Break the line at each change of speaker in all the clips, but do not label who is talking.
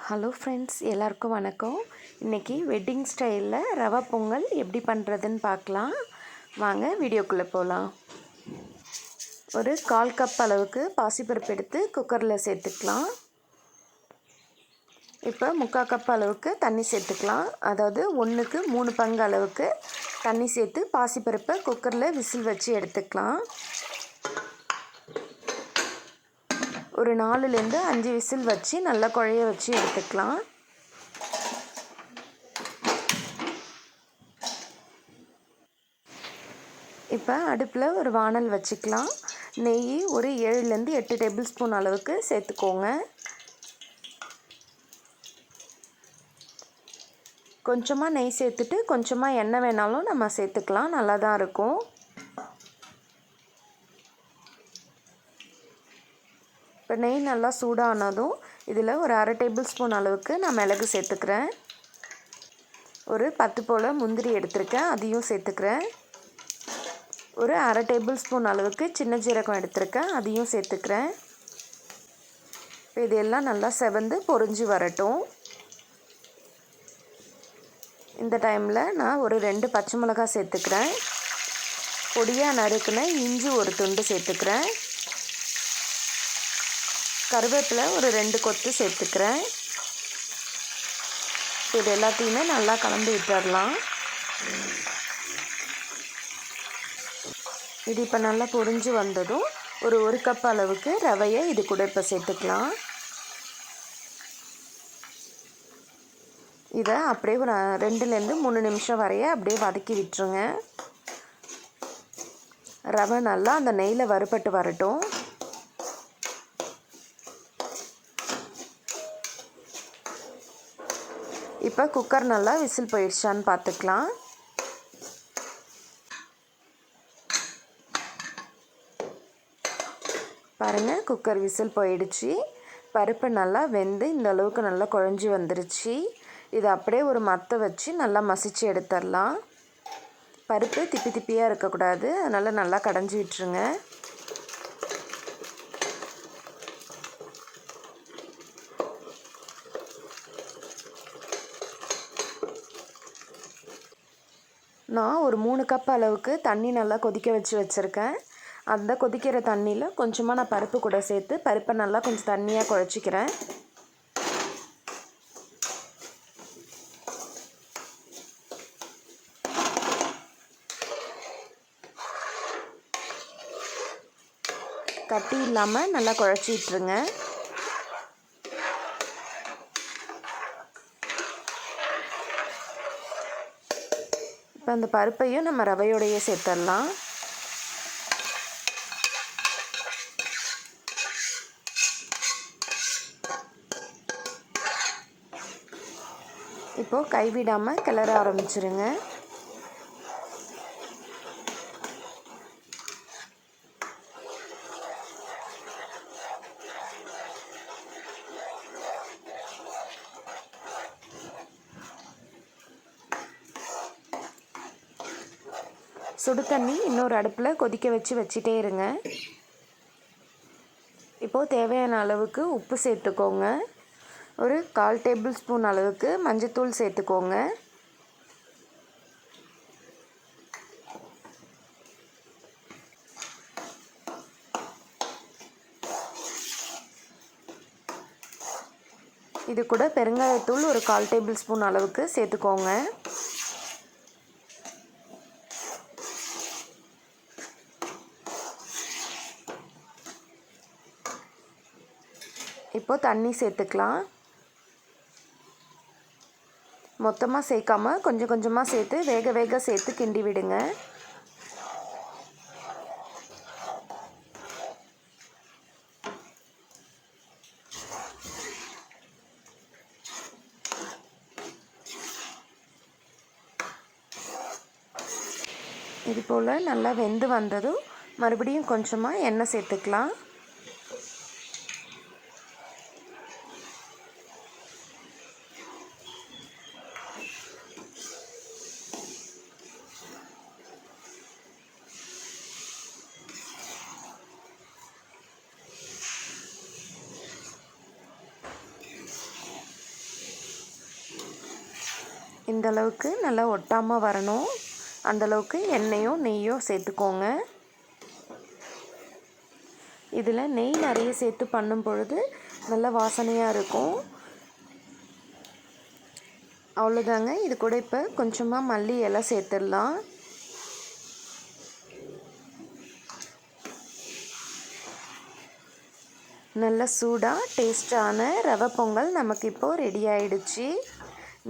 Hello friends, எல்லாருக்கும் வணக்கம். இன்றைக்கி வெட்டிங் ஸ்டைலில் ரவா பொங்கல் எப்படி பண்ணுறதுன்னு பார்க்கலாம். வாங்க வீடியோக்குள்ளே போகலாம். ஒரு 1/4 கப் அளவுக்கு பாசிப்பருப்பு எடுத்து குக்கரில் சேர்த்துக்கலாம். இப்போ 3/4 கப் அளவுக்கு தண்ணி சேர்த்துக்கலாம். அதாவது 1க்கு 3 பங்கு அளவுக்கு தண்ணி சேர்த்து பாசிப்பருப்பை குக்கரில் விசில் வச்சு எடுத்துக்கலாம். ஒரு 4லேருந்து 5 விசில் வச்சு நல்லா குழைய வச்சு எடுத்துக்கலாம். இப்போ அடுப்பில் ஒரு வானல் வச்சுக்கலாம். நெய் ஒரு 7லேருந்து 8 டேபிள் ஸ்பூன் அளவுக்கு சேர்த்துக்கோங்க. கொஞ்சமாக நெய் சேர்த்துட்டு கொஞ்சமாக எண்ணெய் வேணாலும் நம்ம சேர்த்துக்கலாம், நல்லா தான் இருக்கும். இப்போ நெய் நல்லா சூடானதும் இதில் ஒரு 1/2 டேபிள் ஸ்பூன் அளவுக்கு நான் மிளகு சேர்த்துக்கிறேன். ஒரு 10 போல் முந்திரி எடுத்திருக்கேன், அதையும் சேர்த்துக்கிறேன். ஒரு 1/2 டேபிள் ஸ்பூன் அளவுக்கு சின்ன ஜீரகம் எடுத்திருக்கேன், அதையும் சேர்த்துக்கிறேன். இப்போ இதெல்லாம் நல்லா செவந்து பொரிஞ்சு வரட்டும். இந்த டைமில் நான் ஒரு 2 பச்சை மிளகாய் சேர்த்துக்கிறேன். பொடியாக நறுக்குன இஞ்சி ஒரு துண்டு சேர்த்துக்கிறேன். கருவேப்பிலை ஒரு 2 கொத்து சேர்த்துக்கிறேன். இது எல்லாத்தையுமே நல்லா கலந்து விட்டுடலாம். இது இப்போ நல்லா பொரிஞ்சு வந்ததும் ஒரு கப் அளவுக்கு ரவையை இது கூட இப்போ சேர்த்துக்கலாம். இதை அப்படியே ஒரு 2லேருந்து 3 நிமிஷம் வரைய அப்படியே வதக்கி விட்டுருங்க. ரவை நல்லா அந்த நெய்யில் வறுபட்டு வரட்டும். இப்போ குக்கர் நல்லா விசில் போயிடுச்சான்னு பார்த்துக்கலாம். பாருங்கள், குக்கர் விசில் போயிடுச்சு. பருப்பு நல்லா வெந்து இந்த அளவுக்கு நல்லா குழஞ்சி வந்துருச்சு. இதை அப்படியே ஒரு மத்தை வச்சு நல்லா மசிச்சு எடுத்துடலாம். பருப்பு திப்பி திப்பியாக இருக்கக்கூடாது, அதனால் நல்லா கடைஞ்சி விட்டுருங்க. நான் ஒரு 3 கப் அளவுக்கு தண்ணி நல்லா கொதிக்க வச்சுருக்கேன். அந்த கொதிக்கிற தண்ணியில் கொஞ்சமாக நான் பருப்பு கூட சேர்த்து பருப்பை நல்லா கொஞ்சம் தண்ணியாக குழச்சிக்கிறேன். கட்டி இல்லாமல் நல்லா குழச்சி விட்டுருங்க. இப்போ அந்த பருப்பையும் நம்ம ரவையோடையே சேர்த்துடலாம். இப்போது கைவிடாமல் கிளற ஆரம்பிச்சிருங்க. சுடு தண்ணி இன்னொரு அடுப்பில் கொதிக்க வச்சுட்டே இருங்க. இப்போது தேவையான அளவுக்கு உப்பு சேர்த்துக்கோங்க. ஒரு 1/4 டேபிள் ஸ்பூன் அளவுக்கு மஞ்சத்தூள் சேர்த்துக்கோங்க. இது கூட பெருங்காயத்தூள் ஒரு 1/4 டேபிள் ஸ்பூன் அளவுக்கு சேர்த்துக்கோங்க. இப்போது தண்ணி சேர்த்துக்கலாம். மொத்தமாக சேர்க்காமல் கொஞ்சம் கொஞ்சமாக சேர்த்து வேக சேர்த்து கிண்டி விடுங்க. இது போல் நல்லா வெந்து வந்ததும் மறுபடியும் கொஞ்சமாக எண்ணெய் சேர்த்துக்கலாம். இந்த அளவுக்கு நல்லா ஒட்டாமல் வரணும். அந்தளவுக்கு எண்ணெயோ நெய்யோ சேர்த்துக்கோங்க. இதில் நெய் நிறைய சேர்த்து பண்ணும் பொழுது நல்ல வாசனையாக இருக்கும். அவ்வளோதாங்க. இது கூட இப்போ கொஞ்சமாக மல்லி இலை சேர்த்துடலாம். நல்ல சூடாக டேஸ்டான ரவை பொங்கல் நமக்கு இப்போது ரெடி ஆகிடுச்சு.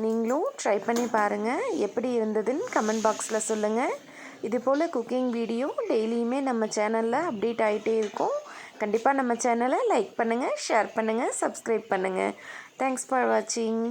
நீங்களும் ட்ரை பண்ணி பாருங்கள். எப்படி இருந்ததுன்னு கமெண்ட் பாக்ஸில் சொல்லுங்கள். இதுபோல் குக்கிங் வீடியோ டெய்லியுமே நம்ம சேனலில் அப்டேட் ஆகிட்டே இருக்கும். கண்டிப்பாக நம்ம சேனலை லைக் பண்ணுங்கள், ஷேர் பண்ணுங்கள், சப்ஸ்கிரைப் பண்ணுங்கள். தேங்க்ஸ் ஃபார் வாட்சிங்.